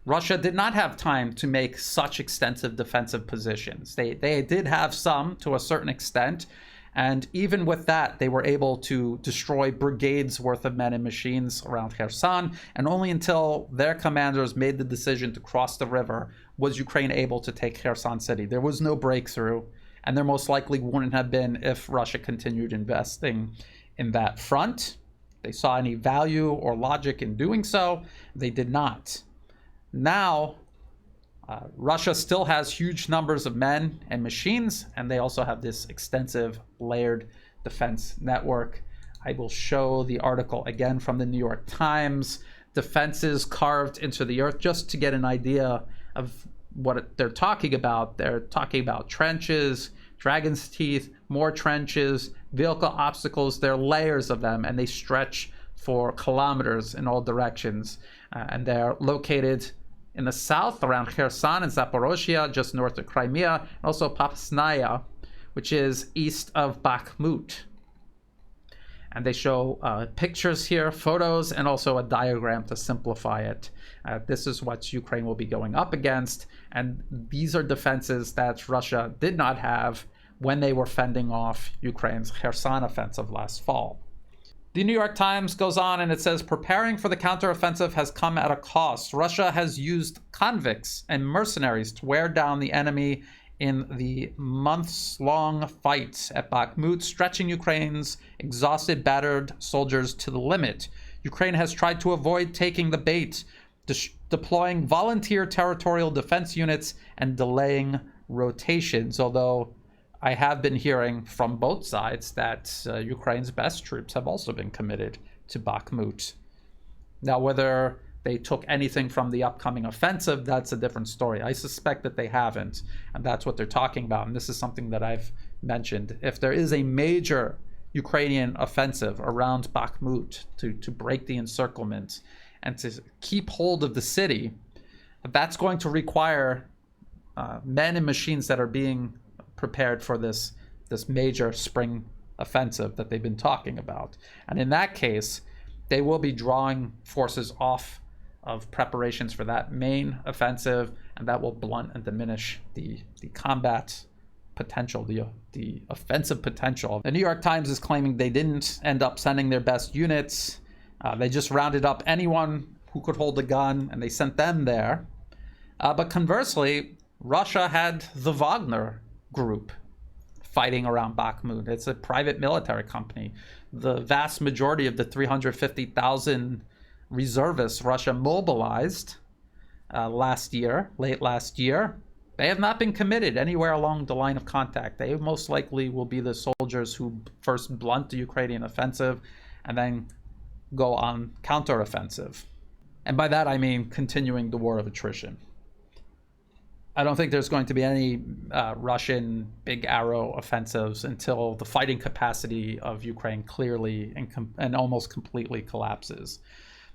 Russia did not have time to make such extensive defensive positions. They did have some to a certain extent, and even with that, they were able to destroy brigades worth of men and machines around Kherson, and only until their commanders made the decision to cross the river was Ukraine able to take Kherson city. There was no breakthrough, and there most likely wouldn't have been if Russia continued investing in that front. They saw any value or logic in doing so. They did not. Now, Russia still has huge numbers of men and machines, and they also have this extensive layered defense network. I will show the article again from the New York Times, defenses carved into the earth, just to get an idea of what they're talking about. They're talking about trenches, dragon's teeth, more trenches, vehicle obstacles. There are layers of them, and they stretch for kilometers in all directions. And they're located in the south around Kherson and Zaporozhye, just north of Crimea, and also Popasnaya, which is east of Bakhmut. And they show pictures here, photos, and also a diagram to simplify it. This is what Ukraine will be going up against. And these are defenses that Russia did not have when they were fending off Ukraine's Kherson offensive last fall. The New York Times goes on and it says, preparing for the counteroffensive has come at a cost. Russia has used convicts and mercenaries to wear down the enemy in the months-long fight at Bakhmut, stretching Ukraine's exhausted, battered soldiers to the limit. Ukraine has tried to avoid taking the bait, deploying volunteer territorial defense units and delaying rotations, although I have been hearing from both sides that Ukraine's best troops have also been committed to Bakhmut. Now, whether they took anything from the upcoming offensive, that's a different story. I suspect that they haven't, and that's what they're talking about. And this is something that I've mentioned. If there is a major Ukrainian offensive around Bakhmut to break the encirclement and to keep hold of the city, that's going to require men and machines that are being prepared for this major spring offensive that they've been talking about. And in that case, they will be drawing forces off of preparations for that main offensive, and that will blunt and diminish the combat potential, the offensive potential. The New York Times is claiming they didn't end up sending their best units. They just rounded up anyone who could hold a gun, and they sent them there. But conversely, Russia had the Wagner group fighting around Bakhmut. It's a private military company. The vast majority of the 350,000 reservists Russia mobilized late last year, they have not been committed anywhere along the line of contact. They most likely will be the soldiers who first blunt the Ukrainian offensive and then go on counteroffensive. And by that I mean continuing the war of attrition. I don't think there's going to be any Russian big arrow offensives until the fighting capacity of Ukraine clearly and almost completely collapses.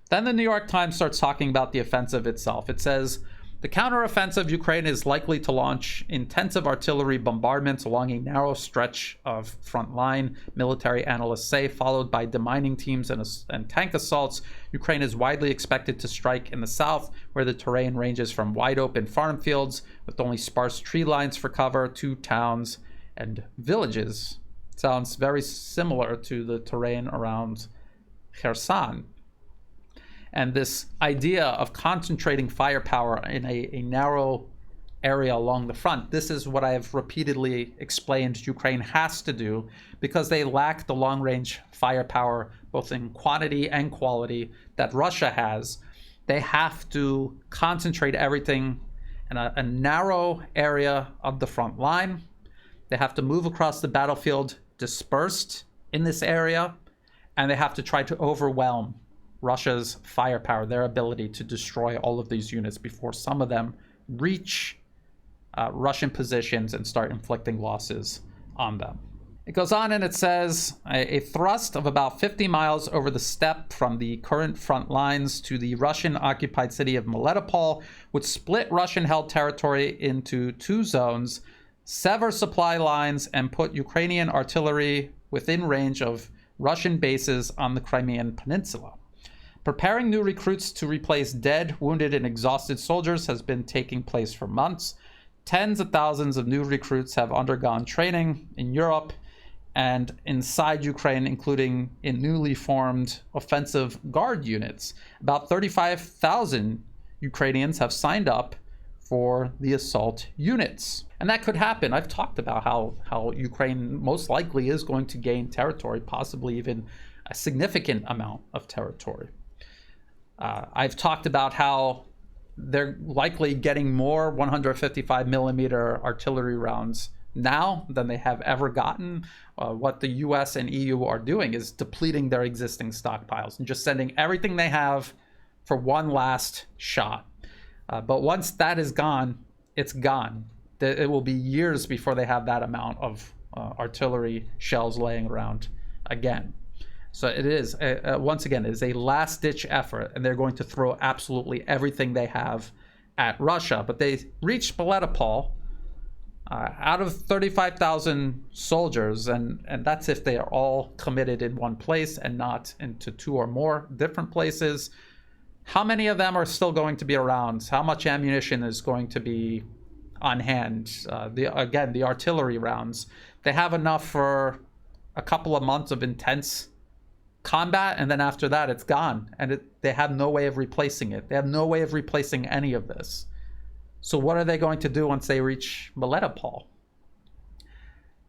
Then the New York Times starts talking about the offensive itself. It says, the counteroffensive Ukraine is likely to launch intensive artillery bombardments along a narrow stretch of front line, military analysts say, followed by demining teams and tank assaults. Ukraine is widely expected to strike in the south, where the terrain ranges from wide open farm fields with only sparse tree lines for cover to towns and villages. Sounds very similar to the terrain around Kherson. And this idea of concentrating firepower in a narrow area along the front, this is what I have repeatedly explained Ukraine has to do because they lack the long-range firepower, both in quantity and quality, that Russia has. They have to concentrate everything in a narrow area of the front line. They have to move across the battlefield dispersed in this area, and they have to try to overwhelm Russia's firepower, their ability to destroy all of these units before some of them reach Russian positions and start inflicting losses on them. It goes on and it says, a thrust of about 50 miles over the steppe from the current front lines to the Russian-occupied city of Melitopol would split Russian-held territory into two zones, sever supply lines, and put Ukrainian artillery within range of Russian bases on the Crimean Peninsula. Preparing new recruits to replace dead, wounded, and exhausted soldiers has been taking place for months. Tens of thousands of new recruits have undergone training in Europe and inside Ukraine, including in newly formed offensive guard units. About 35,000 Ukrainians have signed up for the assault units. And that could happen. I've talked about how Ukraine most likely is going to gain territory, possibly even a significant amount of territory. I've talked about how they're likely getting more 155 millimeter artillery rounds now than they have ever gotten. What the US and EU are doing is depleting their existing stockpiles and just sending everything they have for one last shot. But once that is gone, it's gone. It will be years before they have that amount of artillery shells laying around again. So it is, once again, it is a last-ditch effort, and they're going to throw absolutely everything they have at Russia. But they reached Melitopol Out of 35,000 soldiers, and that's if they are all committed in one place and not into 2 or more different places, how many of them are still going to be around? How much ammunition is going to be on hand? The artillery rounds, they have enough for a couple of months of intense combat, and then after that it's gone, and they have no way of replacing it. They have no way of replacing any of this. So what are they going to do once they reach Melitopol?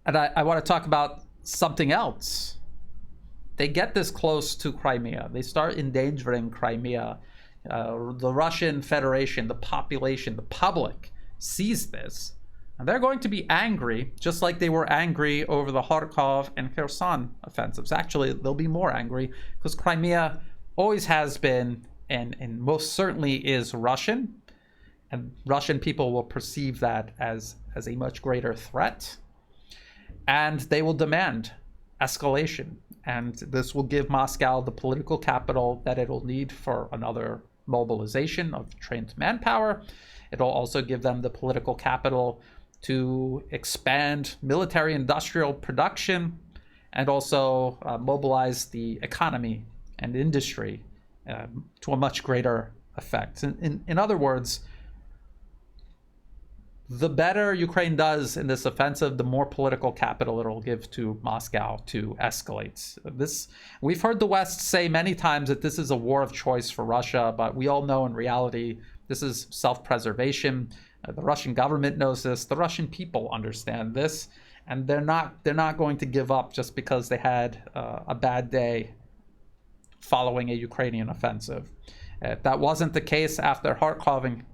And I want to talk about something else. They get this close to Crimea. They start endangering Crimea. The Russian Federation, the population, the public sees this. And they're going to be angry, just like they were angry over the Kharkov and Kherson offensives. Actually, they'll be more angry because Crimea always has been, and most certainly is, Russian. And Russian people will perceive that as a much greater threat. And they will demand escalation. And this will give Moscow the political capital that it will need for another mobilization of trained manpower. It'll also give them the political capital to expand military industrial production and also mobilize the economy and industry to a much greater effect. In other words, the better Ukraine does in this offensive, the more political capital it'll give to Moscow to escalate. We've heard the West say many times that this is a war of choice for Russia, but we all know in reality this is self-preservation. The Russian government knows this. The Russian people understand this, and they're not going to give up just because they had a bad day following a Ukrainian offensive. If that wasn't the case after Kharkov and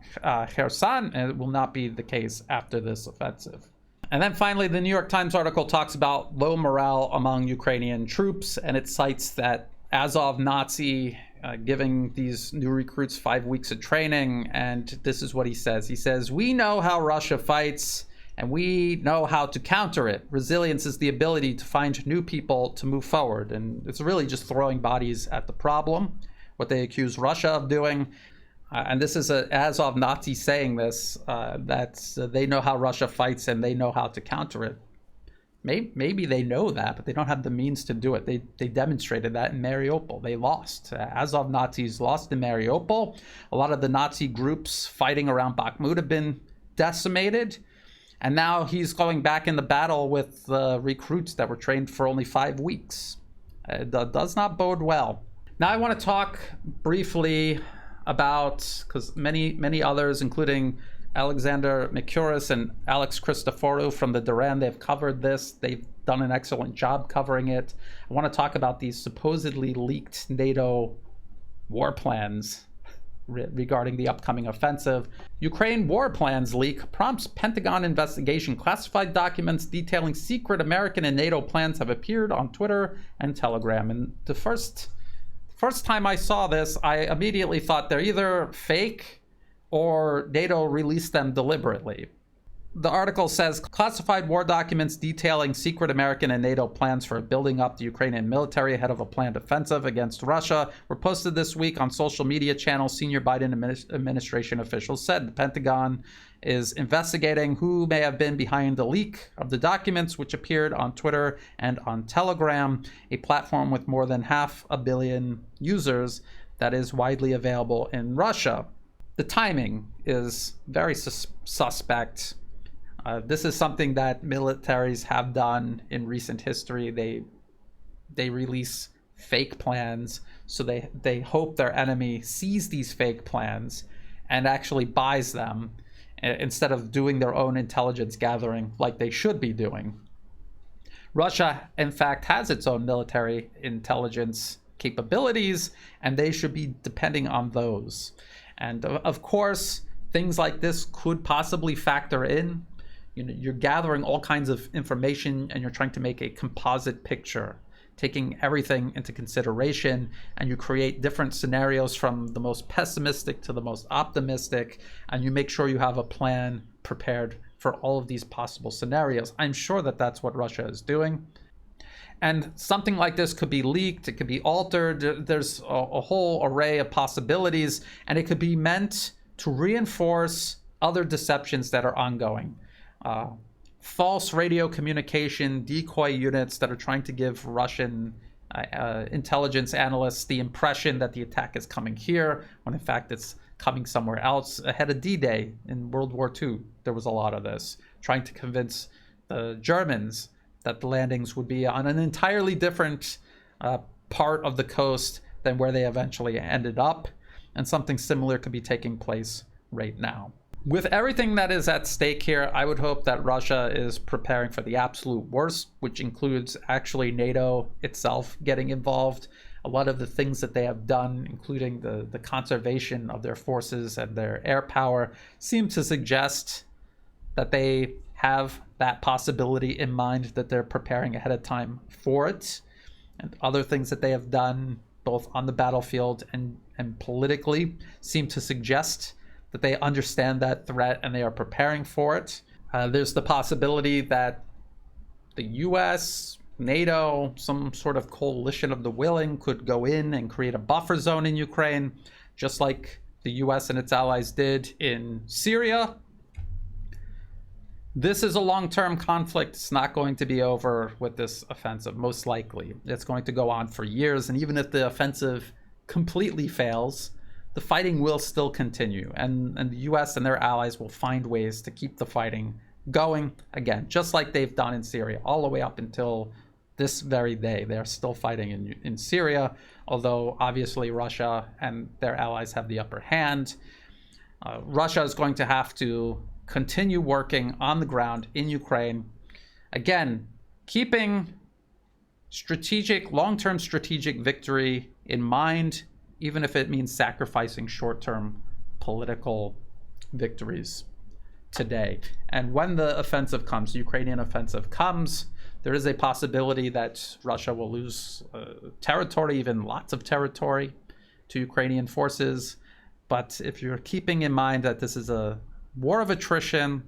Kherson, it will not be the case after this offensive. And then finally, the New York Times article talks about low morale among Ukrainian troops, and it cites that Azov Nazi giving these new recruits 5 weeks of training, and this is what he says. He says, "We know how Russia fights, and we know how to counter it. Resilience is the ability to find new people to move forward." And it's really just throwing bodies at the problem, what they accuse Russia of doing. And this is Azov Nazi saying this, that they know how Russia fights and they know how to counter it. Maybe they know that, but they don't have the means to do it. They demonstrated that in Mariupol. They lost. Azov Nazis lost in Mariupol. A lot of the Nazi groups fighting around Bakhmut have been decimated. And now he's going back in the battle with recruits that were trained for only 5 weeks. It does not bode well. Now I want to talk briefly about, because many others, including Alexander Mikuris and Alex Christoforou from the Duran, they've covered this. They've done an excellent job covering it. I want to talk about these supposedly leaked NATO war plans regarding the upcoming offensive. Ukraine war plans leak prompts Pentagon investigation. Classified documents detailing secret American and NATO plans have appeared on Twitter and Telegram. And the first time I saw this, I immediately thought they're either fake or NATO released them deliberately. The article says classified war documents detailing secret American and NATO plans for building up the Ukrainian military ahead of a planned offensive against Russia were posted this week on social media channels. Senior Biden administration officials said the Pentagon is investigating who may have been behind the leak of the documents, which appeared on Twitter and on Telegram, a platform with more than 500 million users that is widely available in Russia. The timing is very suspect. This is something that militaries have done in recent history. They release fake plans, so they hope their enemy sees these fake plans and actually buys them instead of doing their own intelligence gathering like they should be doing. Russia, in fact, has its own military intelligence capabilities, and they should be depending on those. And of course, things like this could possibly factor in. You know, you're gathering all kinds of information and you're trying to make a composite picture, taking everything into consideration, and you create different scenarios from the most pessimistic to the most optimistic, and you make sure you have a plan prepared for all of these possible scenarios. I'm sure that that's what Russia is doing. And something like this could be leaked, it could be altered, there's a whole array of possibilities, and it could be meant to reinforce other deceptions that are ongoing. false radio communication decoy units that are trying to give Russian intelligence analysts the impression that the attack is coming here, when in fact it's coming somewhere else. Ahead of D-Day in World War II, there was a lot of this, trying to convince the Germans that the landings would be on an entirely different part of the coast than where they eventually ended up. And something similar could be taking place right now. With everything that is at stake here, I would hope that Russia is preparing for the absolute worst, which includes actually NATO itself getting involved. A lot of the things that they have done, including the conservation of their forces and their air power, seem to suggest that they have that possibility in mind, that they're preparing ahead of time for it. And other things that they have done, both on the battlefield and politically, seem to suggest that they understand that threat and they are preparing for it. There's the possibility that the US, NATO, some sort of coalition of the willing could go in and create a buffer zone in Ukraine, just like the US and its allies did in Syria. This is a long-term conflict. It's not going to be over with this offensive, most likely. It's going to go on for years, and even if the offensive completely fails, the fighting will still continue, and the US and their allies will find ways to keep the fighting going, again, just like they've done in Syria, all the way up until this very day. They're still fighting in Syria, although obviously Russia and their allies have the upper hand. Russia is going to have to continue working on the ground in Ukraine, again, keeping long-term strategic victory in mind, even if it means sacrificing short-term political victories today. And when the offensive comes, the Ukrainian offensive comes, there is a possibility that Russia will lose territory, even lots of territory, to Ukrainian forces. But if you're keeping in mind that this is a war of attrition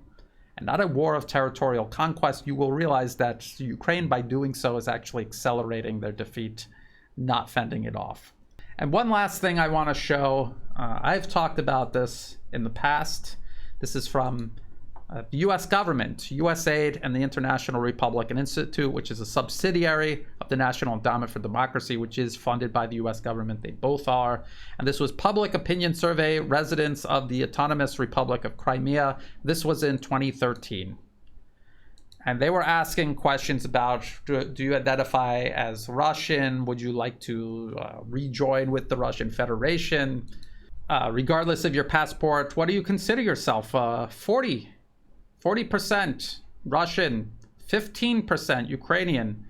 and not a war of territorial conquest, you will realize that Ukraine, by doing so, is actually accelerating their defeat, not fending it off. And one last thing I want to show, I've talked about this in the past. This is from the US government, USAID, and the International Republican Institute, which is a subsidiary of the National Endowment for Democracy, which is funded by the US government. They both are. And this was Public Opinion Survey, residents of the Autonomous Republic of Crimea. This was in 2013. And they were asking questions about, do you identify as Russian? Would you like to rejoin with the Russian Federation? Regardless of your passport, what do you consider yourself? 40% Russian, 15% Ukrainian,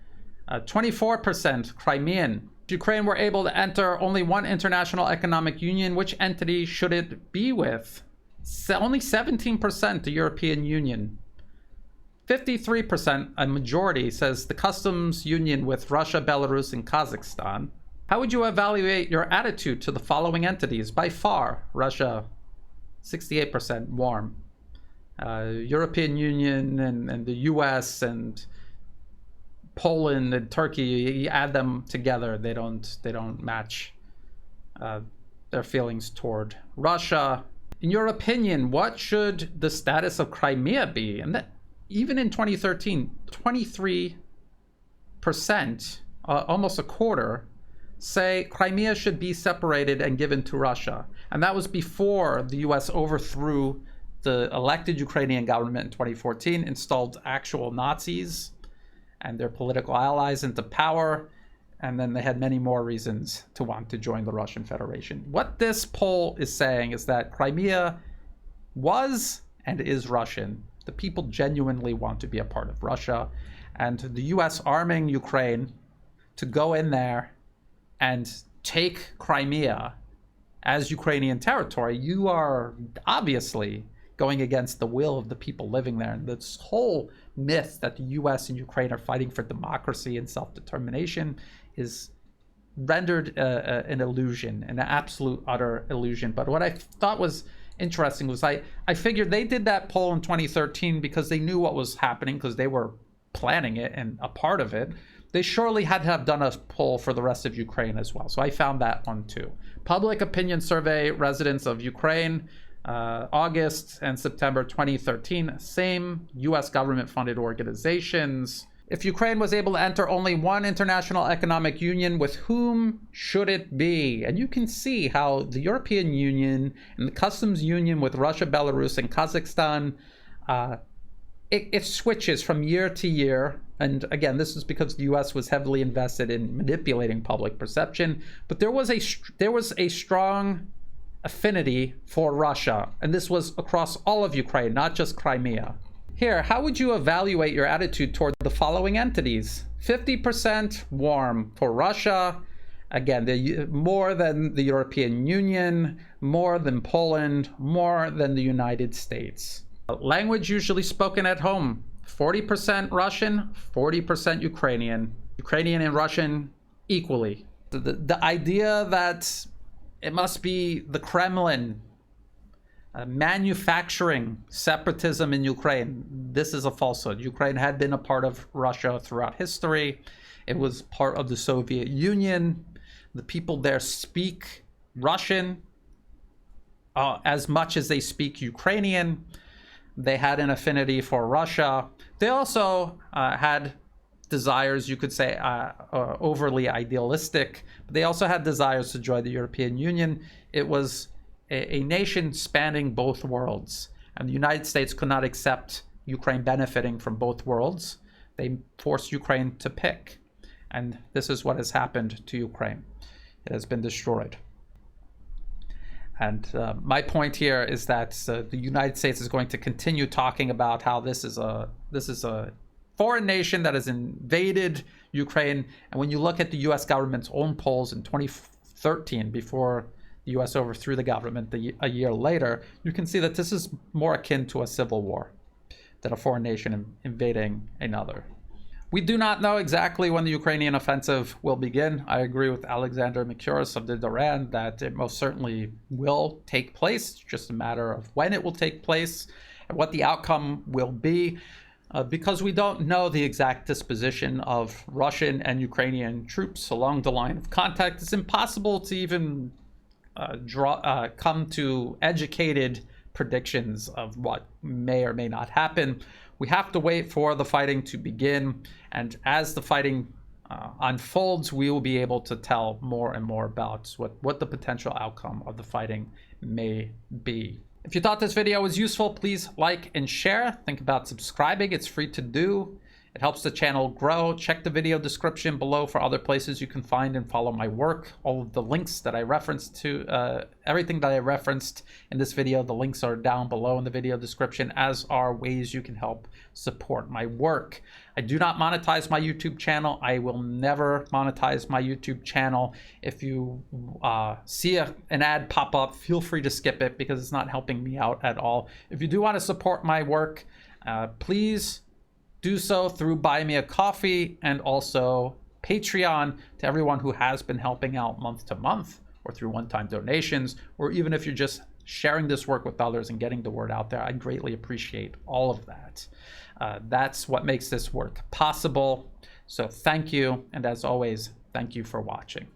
24% Crimean. If Ukraine were able to enter only one international economic union, which entity should it be with? Only 17% the European Union. 53%, a majority, says the customs union with Russia, Belarus, and Kazakhstan. How would you evaluate your attitude to the following entities? By far, Russia, 68% warm. European Union and the US and Poland and Turkey, you add them together, they don't match their feelings toward Russia. In your opinion, what should the status of Crimea be? And that, even in 2013, 23%, almost a quarter, say Crimea should be separated and given to Russia. And that was before the US overthrew the elected Ukrainian government in 2014, installed actual Nazis and their political allies into power, and then they had many more reasons to want to join the Russian Federation. What this poll is saying is that Crimea was and is Russian. The people genuinely want to be a part of Russia, and the US arming Ukraine to go in there and take Crimea as Ukrainian territory, you are obviously going against the will of the people living there. And this whole myth that the US and Ukraine are fighting for democracy and self-determination is rendered an illusion, an absolute utter illusion. But what I thought was interesting was I figured they did that poll in 2013 because they knew what was happening, because they were planning it and a part of it. They surely had to have done a poll for the rest of Ukraine as well. So I found that one too. Public Opinion Survey, residents of Ukraine, August and September 2013, same US government-funded organizations. If Ukraine was able to enter only one international economic union, with whom should it be? And you can see how the European Union and the customs union with Russia, Belarus, and Kazakhstan, it switches from year to year. And again, this is because the US was heavily invested in manipulating public perception. But there was a strong affinity for Russia, and this was across all of Ukraine, not just Crimea. Here, how would you evaluate your attitude toward the following entities? 50% warm for Russia, again, more than the European Union, more than Poland, more than the United States. Language usually spoken at home, 40% Russian, 40% Ukrainian. Ukrainian and Russian equally. The idea that it must be the Kremlin manufacturing separatism in Ukraine, this is a falsehood. Ukraine had been a part of Russia throughout history. It was part of the Soviet Union. The people there speak Russian as much as they speak Ukrainian. They had an affinity for Russia. They also had desires, you could say, overly idealistic. But they also had desires to join the European Union. It was a nation spanning both worlds. And the United States could not accept Ukraine benefiting from both worlds. They forced Ukraine to pick. And this is what has happened to Ukraine. It has been destroyed. And my point here is that the United States is going to continue talking about how this is a foreign nation that has invaded Ukraine. And when you look at the US government's own polls in 2013, before the US overthrew the government a year later, you can see that this is more akin to a civil war than a foreign nation invading another. We do not know exactly when the Ukrainian offensive will begin. I agree with Alexander Mercouris of the Duran that it most certainly will take place. It's just a matter of when it will take place and what the outcome will be. Because we don't know the exact disposition of Russian and Ukrainian troops along the line of contact, it's impossible to even come to educated predictions of what may or may not happen. We have to wait for the fighting to begin, and as the fighting unfolds, we will be able to tell more and more about what the potential outcome of the fighting may be. If you thought this video was useful, please like and share. Think about subscribing. It's free to do. It helps the channel grow. Check the video description below for other places you can find and follow my work. All of the links that I referenced to, everything that I referenced in this video, the links are down below in the video description, as are ways you can help support my work. I do not monetize my YouTube channel. I will never monetize my YouTube channel. If you see an ad pop up, feel free to skip it because it's not helping me out at all. If you do want to support my work, please do so through Buy Me a Coffee and also Patreon to everyone who has been helping out month to month, or through one-time donations, or even if you're just sharing this work with others and getting the word out there. I greatly appreciate all of that. That's what makes this work possible. So thank you. And as always, thank you for watching.